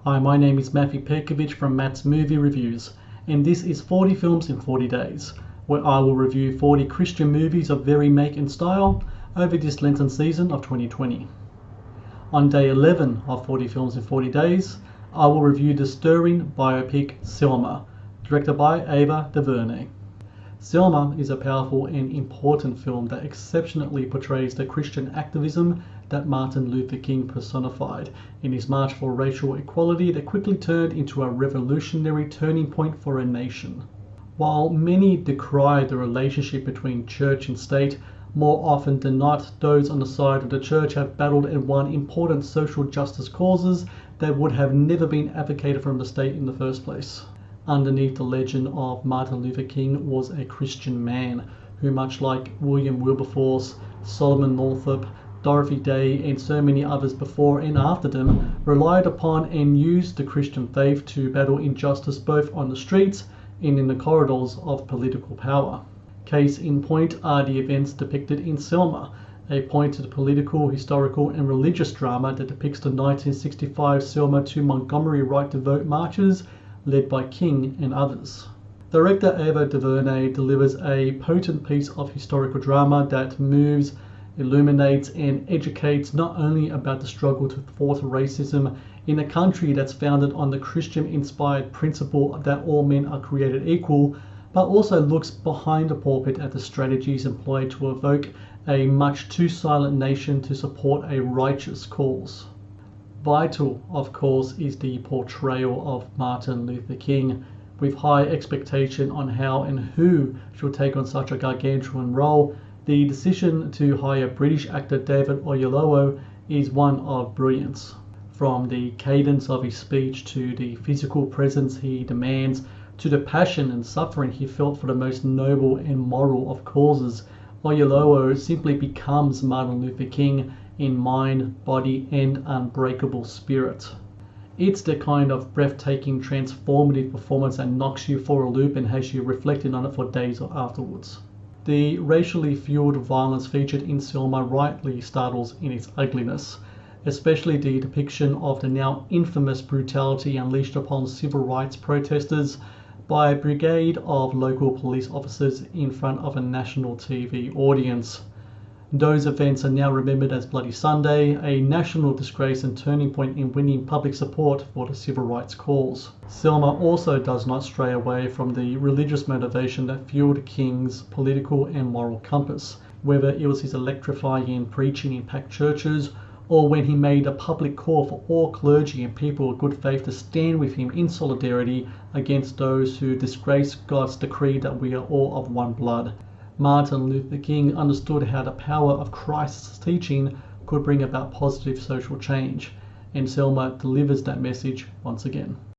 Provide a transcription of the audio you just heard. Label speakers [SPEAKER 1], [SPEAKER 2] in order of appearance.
[SPEAKER 1] Hi, my name is Matthew Pejkovic from Matt's Movie Reviews, and this is 40 Films in 40 Days, where I will review 40 Christian movies of very make and style over this Lenten season of 2020. On day 11 of 40 Films in 40 Days, I will review the stirring biopic Selma, directed by Ava DuVernay. Selma is a powerful and important film that exceptionally portrays the Christian activism that Martin Luther King personified in his march for racial equality that quickly turned into a revolutionary turning point for a nation. While many decry the relationship between church and state, more often than not, those on the side of the church have battled and won important social justice causes that would have never been advocated from the state in the first place. Underneath the legend of Martin Luther King was a Christian man who, much like William Wilberforce, Solomon Northup, Dorothy Day, and so many others before and after them, relied upon and used the Christian faith to battle injustice both on the streets and in the corridors of political power. Case in point are the events depicted in Selma, a pointed political, historical, and religious drama that depicts the 1965 Selma to Montgomery right to vote marches led by King and others. Director Ava DuVernay delivers a potent piece of historical drama that moves, illuminates, and educates not only about the struggle to thwart racism in a country that's founded on the Christian-inspired principle that all men are created equal, but also looks behind the pulpit at the strategies employed to evoke a much too silent nation to support a righteous cause. Vital, of course, is the portrayal of Martin Luther King, with high expectation on how and who should take on such a gargantuan role. The decision to hire British actor David Oyelowo is one of brilliance. From the cadence of his speech to the physical presence he demands, to the passion and suffering he felt for the most noble and moral of causes, Oyelowo simply becomes Martin Luther King in mind, body, and unbreakable spirit. It's the kind of breathtaking, transformative performance that knocks you for a loop and has you reflecting on it for days afterwards. The racially fueled violence featured in Selma rightly startles in its ugliness, especially the depiction of the now infamous brutality unleashed upon civil rights protesters by a brigade of local police officers in front of a national TV audience. Those events are now remembered as Bloody Sunday, a national disgrace and turning point in winning public support for the civil rights cause. Selma also does not stray away from the religious motivation that fueled King's political and moral compass, whether it was his electrifying preaching in packed churches, or when he made a public call for all clergy and people of good faith to stand with him in solidarity against those who disgrace God's decree that we are all of one blood. Martin Luther King understood how the power of Christ's teaching could bring about positive social change, and Selma delivers that message once again.